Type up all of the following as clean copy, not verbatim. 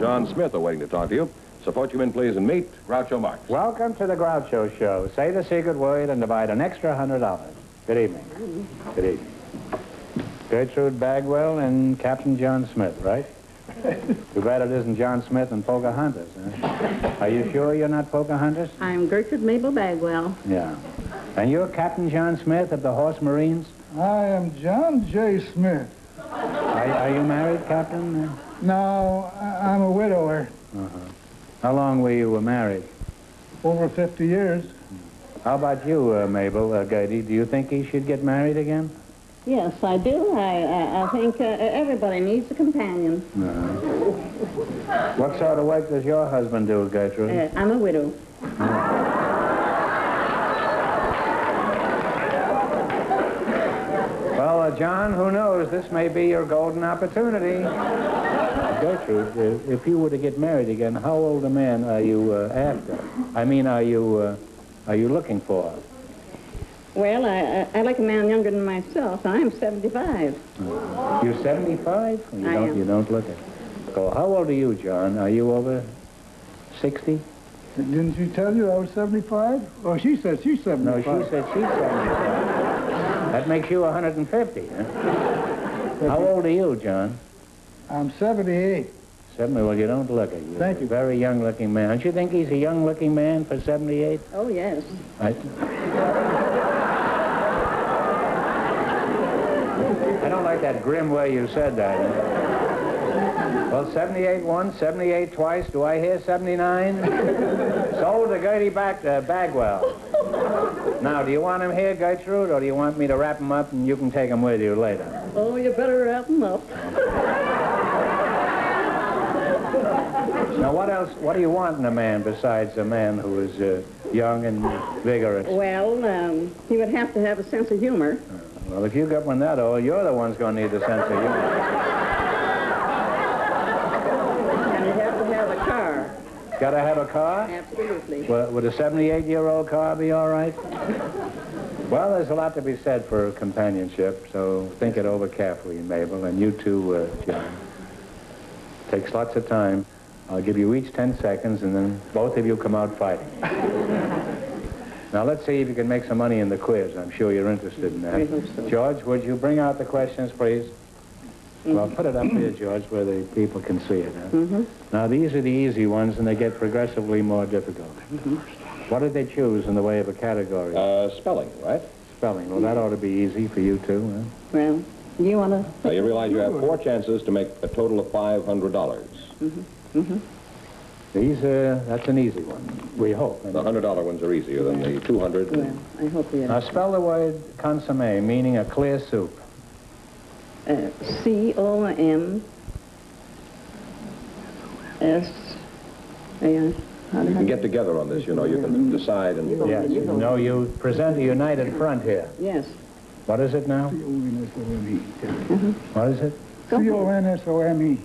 John Smith are waiting to talk to you. Support you in, please, and meet Groucho Marx. Welcome to the Groucho Show. Say the secret word and divide an extra $100. Good evening. Good evening. Gertrude Bagwell and Captain John Smith, right? Too bad it isn't John Smith and Pocahontas. Huh? Are you sure you're not Pocahontas? I'm Gertrude Mabel Bagwell. Yeah. And you're Captain John Smith of the Horse Marines? I am John J. Smith. Are you married, Captain? No, I'm a widower. Uh-huh. How long were you married? Over 50 years. How about you, Mabel, Gertie? Do you think he should get married again? Yes, I do. I think everybody needs a companion. What sort of work does your husband do, Gertrude? I'm a widow. Well, John, who knows? This may be your golden opportunity. Gertrude, if you were to get married again, how old a man are you after? I mean, are you looking for? Well, I like a man younger than myself. I'm 75. You're 75? You don't look it. So how old are you, John? Are you over 60? Didn't she tell you I was 75? Oh, she said she's 75. No, she said she's 75. That makes you 150, huh? How old are you, John? I'm 78. 70? Well, you don't look it. You're Thank you. A very young-looking man. Don't you think he's a young-looking man for 78? Oh, yes. I don't like that grim way you said that. Well, 78 once, 78 twice. Do I hear 79? Sold to Gertie Bagwell. Now, do you want him here, Gertrude, or do you want me to wrap him up and you can take him with you later? Oh, you better wrap him up. Now, what do you want in a man besides a man who is young and vigorous? Well, he would have to have a sense of humor. Well, if you got one that old, you're the one's going to need the sense of humor. And he'd have to have a car. Got to have a car? Absolutely. Would a 78-year-old car be all right? Well, there's a lot to be said for companionship, so think it over carefully, Mabel, and you too, John. Takes lots of time. I'll give you each 10 seconds, and then both of you come out fighting. Now, let's see if you can make some money in the quiz. I'm sure you're interested in that. I hope so. George, would you bring out the questions, please? Well, put it up here, George, where the people can see it. Huh? Now, these are the easy ones, and they get progressively more difficult. What did they choose in the way of a category? Spelling, right? Spelling. Well, that ought to be easy for you, too. Huh? Well, you want to... Now, you realize you have 4 chances to make a total of $500. That's an easy one, we hope. The $100 ones are easier than the 200. Well, I hope you... Now, spell the word consommé, meaning a clear soup. C-O-M-S... You can get together on this, you know. You can decide and... Yes, no, you present a united front here. Yes. What is it now? C-O-N-S-O-M-E. What is it? C-O-N-S-O-M-E.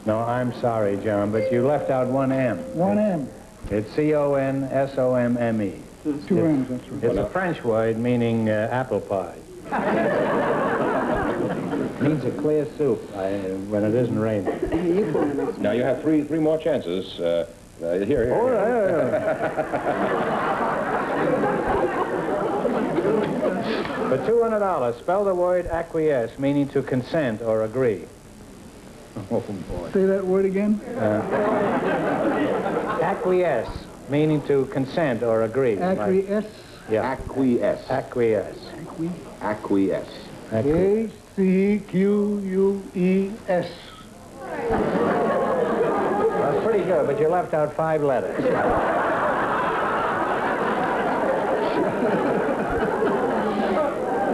No, I'm sorry, John, but you left out one M. One M. It's C-O-N-S-O-M-M-E. 2 M's, that's right. It's a French word meaning apple pie. Means a clear soup when it isn't raining. Now, you have three more chances. Here. Oh, For $200, spell the word acquiesce, meaning to consent or agree. Oh, boy. Say that word again. Acquiesce, meaning to consent or agree. Acquiesce. Yeah. Acquiesce. Acquiesce. Acquiesce. A-C-Q-U-E-S. That's pretty good, but you left out 5 letters.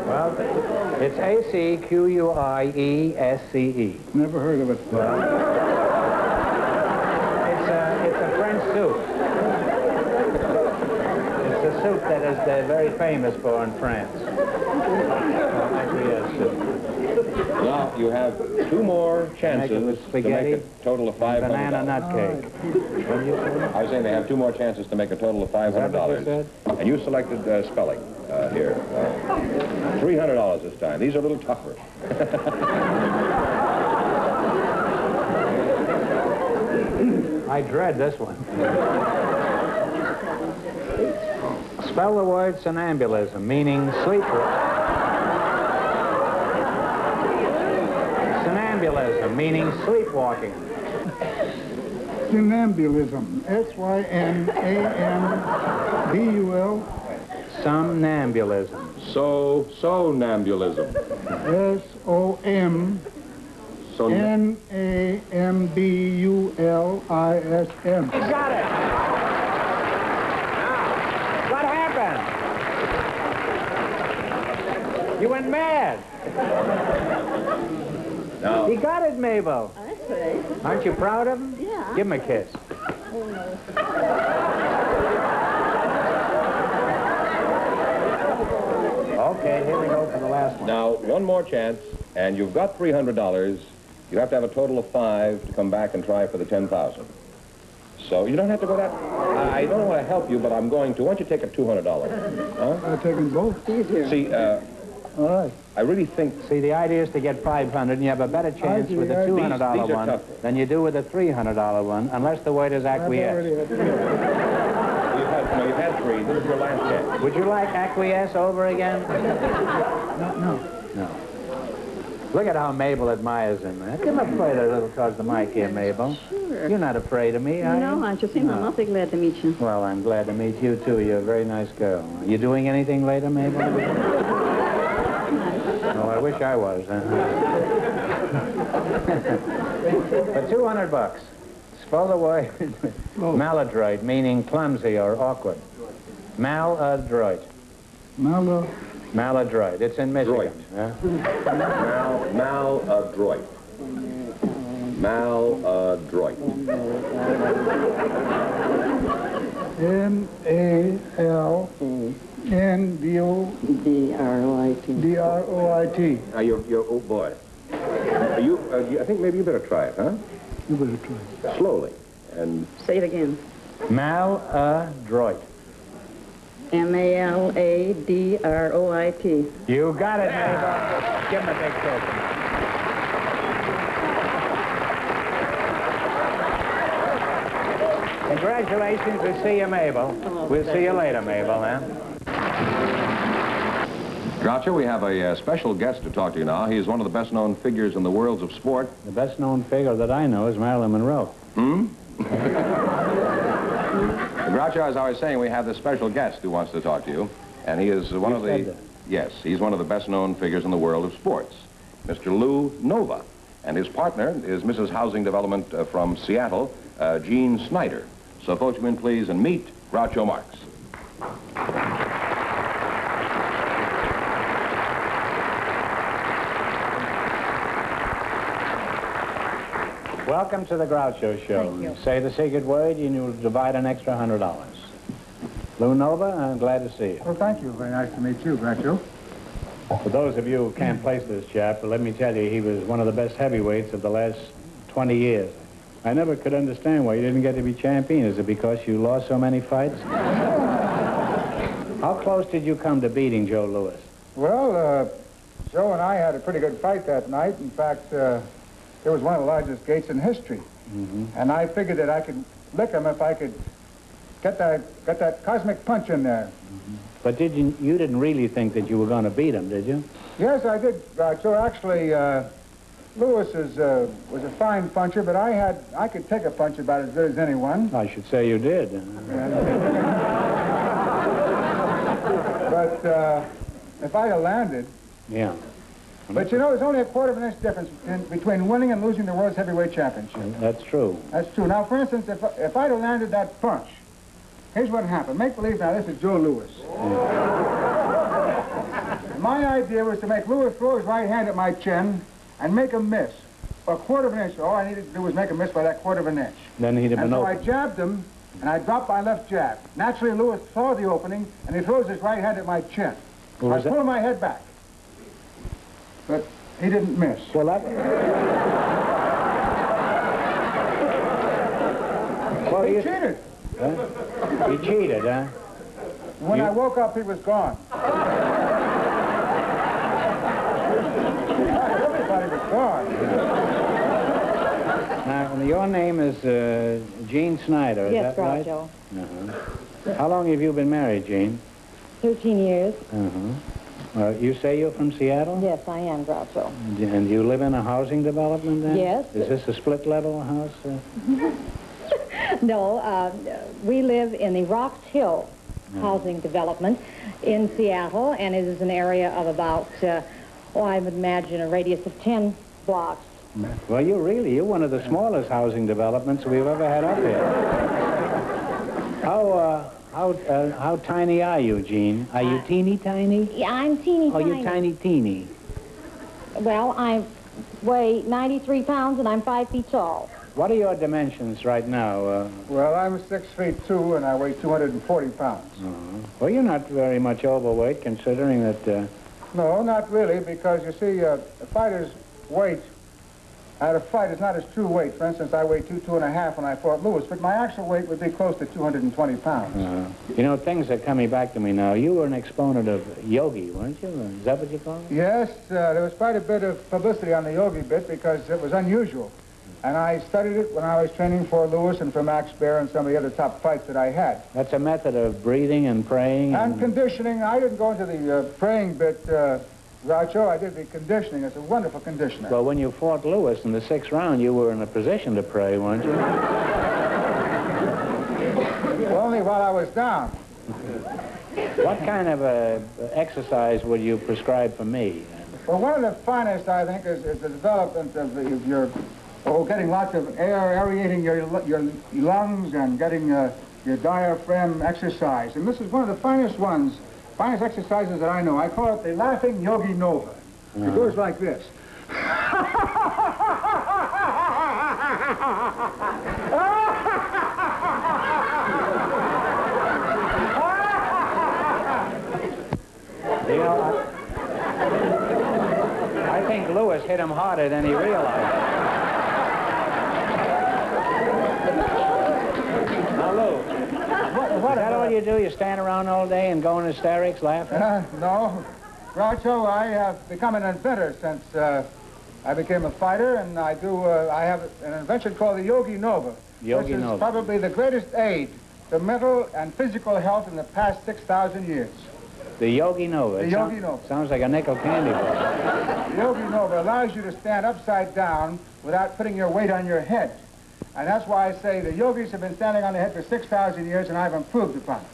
Well, it's A-C-Q-U-I-E-S-C-E. Never heard of it. It's a French soup. It's a soup that is very famous for in France. Acquiesce soup. Now, you have 2 more chances to make a total of $500. Banana nut cake. What did you say? I was saying they have 2 more chances to make a total of $500. Is that what you said? And you selected spelling here. $300 this time. These are a little tougher. I dread this one. Spell the word somnambulism, meaning sleeper. Somnambulism, meaning sleepwalking. Somnambulism. S-Y-N-A-M-B-U-L. Somnambulism. Somnambulism. S-O-M-N-A-M-B-U-L-I-S-M. You got it! Now, what happened? You went mad. Now, He got it, Mabel. I say. Aren't you proud of him? Yeah. Give him a kiss. Oh, no. Okay, here we go for the last one. now, one more chance, and you've got $300. You have to have a total of 5 to come back and try for the 10,000. So you don't have to go that. I don't want to help you, but I'm going to. Why don't you take a $200? Huh? I've taken both. Easier. See, All right. I really think. See, the idea is to get 500, and you have a better chance see, with the I see. $200 These are one tougher. than you do with the $300 one, unless the waiter's I've acquiesce. already had You've had 3. This is your last chance. Would you like acquiesce over again? No. Look at how Mabel admires him. Give him a plate a little towards the mic here, Mabel. Sure. You're not afraid of me, are you? No, I just think I'm awfully glad to meet you. Well, I'm glad to meet you, too. You're a very nice girl. You doing anything later, Mabel? Oh, I wish I was. For $200, spell the word maladroit, meaning clumsy or awkward. Maladroit. Maladroit. It's in Michigan. Droit. Maladroit. Maladroit. M-A-L-N-D-O-D-R-O-I-T. Now, you're oh boy. I think maybe you better try it, huh? You better try it. Slowly. And Say it again. Maladroit. M-A-L-A-D-R-O-I-T. You got it, Mabel. Give him a big kiss. Congratulations. We'll see you, Mabel. We'll see you later, Mabel, huh? Groucho, we have a special guest to talk to you now. He is one of the best-known figures in the worlds of sport. The best-known figure that I know is Marilyn Monroe. Groucho, as I was saying, we have this special guest who wants to talk to you, and he is one of the... Yes, he's one of the best-known figures in the world of sports, Mr. Lou Nova. And his partner is Mrs. Housing Development from Seattle, Jean Snyder. So folks, come in, please, and meet Groucho Marx. Welcome to the Groucho Show. Thank you. Say the secret word, and you'll divide an extra $100. Lou Nova, I'm glad to see you. Well, thank you. Very nice to meet you, Groucho. For those of you who can't place this chap, let me tell you, he was one of the best heavyweights of the last 20 years. I never could understand why you didn't get to be champion. Is it because you lost so many fights? How close did you come to beating Joe Louis? Well, Joe and I had a pretty good fight that night. In fact, it was one of the largest gates in history. And I figured that I could lick him if I could get that cosmic punch in there. But you didn't really think that you were going to beat him, did you? Yes, I did, Groucho. Actually, Louis was a fine puncher, but I could take a punch about as good as anyone. I should say you did. But if I'd have landed... Yeah. But you know, there's only a quarter of an inch difference between winning and losing the World's Heavyweight Championship. That's true. That's true. Now, for instance, if I'd have landed that punch, here's what happened. Make believe now this is Joe Louis. My idea was to make Louis throw his right hand at my chin and make him miss. A quarter of an inch. All I needed to do was make him miss by that quarter of an inch. Then he'd have And been so I open. jabbed him, and I dropped my left jab. Naturally, Louis saw the opening, and he throws his right hand at my chin. Well, I was that- pulled my head back. But he didn't miss. Well, that... Well, He you... cheated. Huh? You cheated, huh? When I woke up, he was gone. Everybody was gone. Now, your name is Jean Snyder, is Yes, that right? Groucho. How long have you been married, Jean? 13 years. You say you're from Seattle? Yes, I am, Groucho. And you live in a housing development then? Yes. Is this a split-level house? No, we live in the Rocks Hill housing development in Seattle, and it is an area of about, I would imagine a radius of 10 blocks. Well, you're one of the smallest housing developments we've ever had up here. How tiny are you, Jean? Are you teeny tiny? Yeah, I'm teeny tiny. Oh, you're tiny. Well, I weigh 93 pounds, and I'm 5 feet tall. What are your dimensions right now? Well, I'm 6'2", and I weigh 240 pounds. Well, you're not very much overweight, considering that... No, not really, because you see, a fighter's weight at a fight is not his true weight. For instance, I weighed 2.5 when I fought Lewis, but my actual weight would be close to 220 pounds. You know, things are coming back to me now. You were an exponent of yogi, weren't you? Is that what you call it? Yes, there was quite a bit of publicity on the yogi bit because it was unusual. And I studied it when I was training for Lewis and for Max Baer and some of the other top fights that I had. That's a method of breathing and praying? And conditioning. I didn't go into the praying bit, Groucho. I did the conditioning. It's a wonderful conditioner. Well, when you fought Lewis in the 6th round, you were in a position to pray, weren't you? Well, only while I was down. What kind of exercise would you prescribe for me? Well, one of the finest, I think, is the development of your... getting lots of air, aerating your lungs and getting your diaphragm exercise. And this is one of the finest exercises that I know. I call it the Laughing Yogi Nova. It goes like this. You know, I think Lewis hit him harder than he realized. Now, Lou, is that all you do? You stand around all day and go in hysterics laughing? No. Groucho, I have become an inventor since I became a fighter, and I have an invention called the Yogi Nova. Yogi Nova. Which is probably the greatest aid to mental and physical health in the past 6,000 years. The Yogi Nova. The Yogi Nova. Sounds like a nickel candy bar. The Yogi Nova allows you to stand upside down without putting your weight on your head. And that's why I say the yogis have been standing on their head for 6,000 years, and I've improved upon it.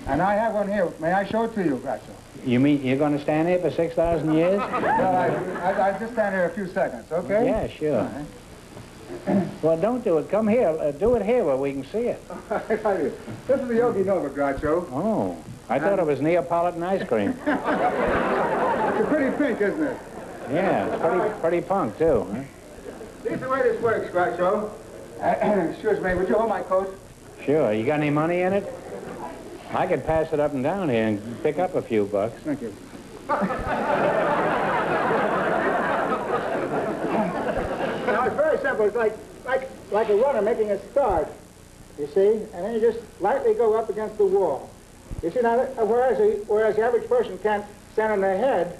And I have one here. May I show it to you, Groucho? You mean you're going to stand here for 6,000 years? Well, I just stand here a few seconds, okay? Yeah, sure. Well, don't do it. Come here. Do it here where we can see it. This is the Yogi Nova, Groucho. Oh, I thought it was Neapolitan ice cream. It's a pretty pink, isn't it? Yeah, it's pretty punk, too. Huh? This is the way this works, Groucho. Excuse me, would you hold my coat? Sure. You got any money in it? I could pass it up and down here and pick up a few bucks. Thank you. Now, it's very simple. It's like a runner making a start, you see? And then you just lightly go up against the wall. You see, now, whereas the average person can't stand on their head,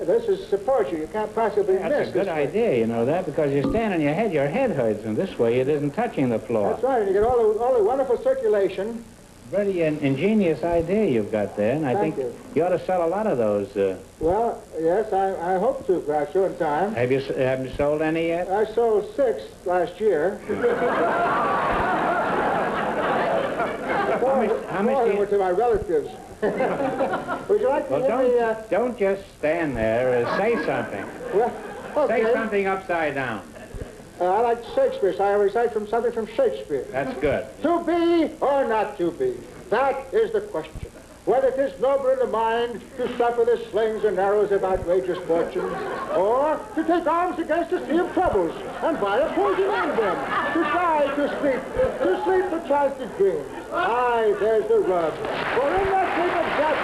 this is support you. You can't possibly miss. That's a good idea, you know that, because you stand on your head hurts, and this way it isn't touching the floor. That's right. You get all the wonderful circulation. Very ingenious idea you've got there, and I think you ought to sell a lot of those. Well, yes, I hope to, Groucho, in time. Have you sold any yet? I sold 6 last year. How much were to my relatives. Would you like to well, don't just stand there. Say something. Well, okay. Say something upside down. I like Shakespeare, so I recite something from Shakespeare. That's good. To be or not to be, that is the question. Whether it is noble in the mind to suffer the slings and arrows of outrageous fortunes, or to take arms against a sea of troubles and by opposing end them, to die, to sleep perchance to dream. Aye, there's the rub. For in that sleep of death,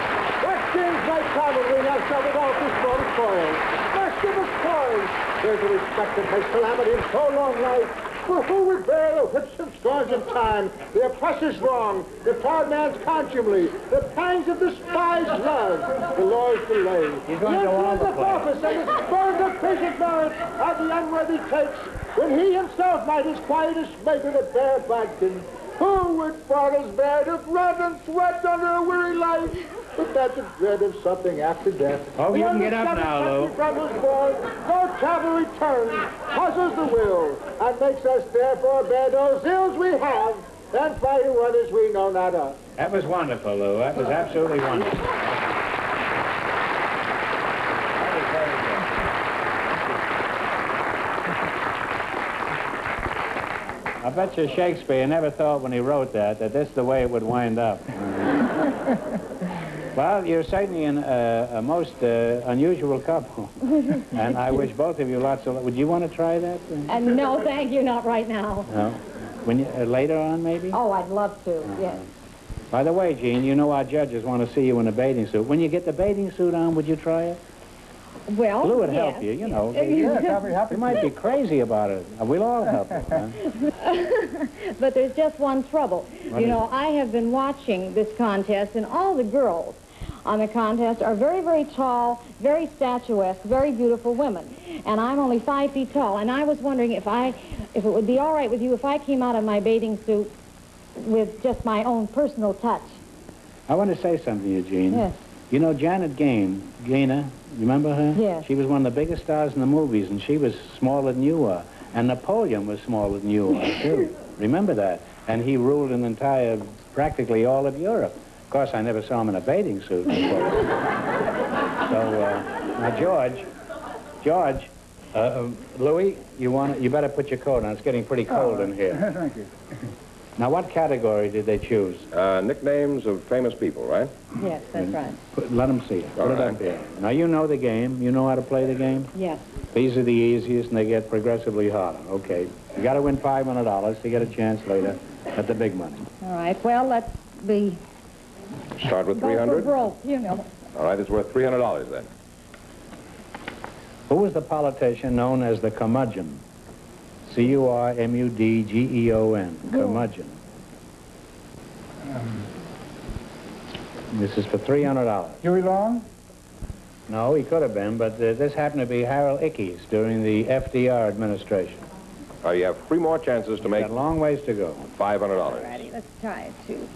what kings might probably have suffered all this mortal toil. Mischievous toils. There's a respect that makes calamity in so long life. For who would bear the whips and scorns of time, the oppressor's wrong, the proud man's contumely, the pangs of the spy's love, the law's delay, He's going to go all the office and the spurs of patient merit of the unworthy takes, when he himself might as quiet as making a bare bodkin. Who would fall as bad if run and sweat under a weary life? But that the dread of something after death. Oh, you can get up now, Lou. From his born, no travel returns, puzzles the will, and makes us therefore bear those ills we have, and fight one as we know not of. That was wonderful, Lou. That was absolutely wonderful. I bet you Shakespeare never thought when he wrote that this is the way it would wind up. Well, you're certainly a most unusual couple. And I wish both of you lots of luck. Would you want to try that? No, thank you, not right now. No? When you, later on, maybe? Oh, I'd love to, yes. By the way, Jean, you know our judges want to see you in a bathing suit. When you get the bathing suit on, would you try it? Well, Lou would help you, you know. Yes, I'll be happy. You might be crazy about it. We'll all help you. Huh? But there's just one trouble. You know, I have been watching this contest, and all the girls on the contest are very, very tall, very statuesque, very beautiful women. And I'm only 5 feet tall, and I was wondering if it would be all right with you if I came out of my bathing suit with just my own personal touch. I want to say something, Eugene. Yes. You know, Janet Gaynor, you remember her? Yes. She was one of the biggest stars in the movies, and she was smaller than you are. And Napoleon was smaller than you are, too. Remember that? And he ruled practically all of Europe. Of course, I never saw him in a bathing suit. Now, George, Louis, you better put your coat on. It's getting pretty cold in here. Thank you. Now, what category did they choose? Nicknames of famous people, right? Yes, that's right. Let them see it. Put it up here. Now, you know the game. You know how to play the game? Yes. These are the easiest, and they get progressively harder. Okay. You got to win $500 to get a chance later at the big money. All right, well, let's be... Start with Go for 300. broke, you know. All right, it's worth $300 then. Who was the politician known as the curmudgeon? C-U-R-M-U-D-G-E-O-N. Curmudgeon. This is for $300. Huey Long? No, he could have been, but this happened to be Harold Ickes during the FDR administration. You have 3 more chances to make Got a long ways to go. $500. Ready, let's try it, too.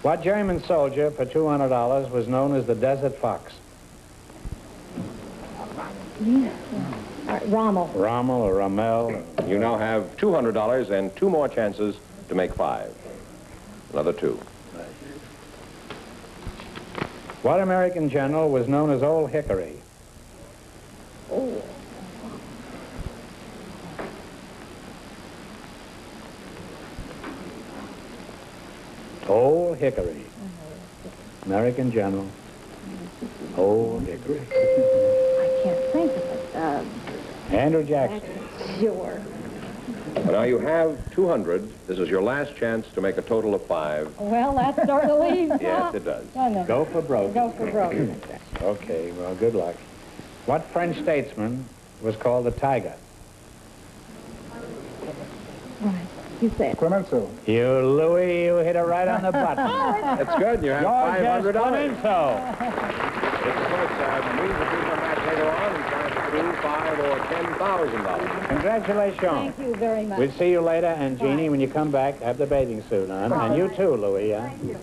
What German soldier for $200 was known as the Desert Fox? All right, Rommel. Rommel or Rommel? You now have $200 and 2 more chances to make 5. Another 2. What American general was known as Old Hickory? Oh. Old Hickory. American general. Old Hickory. I can't think of it. Andrew Jackson. Sure. Well, now you have 200. This is your last chance to make a total of 5. Well, that's starting to leave. Yes, it does. Oh, no. Go for broke. Go for broke. Okay, well, good luck. What French statesman was called the Tiger? Right. You say it. Clemenceau. You, Louis, you hit it right on the button. That's good. You have George S. $500. Clemenceau. It's of course means that we come back later on and try to do $5,000 or $10,000. Congratulations. Thank you very much. We'll see you later, and Jeannie, when you come back, have the bathing suit on. And you too, Louis, yeah? Thank you.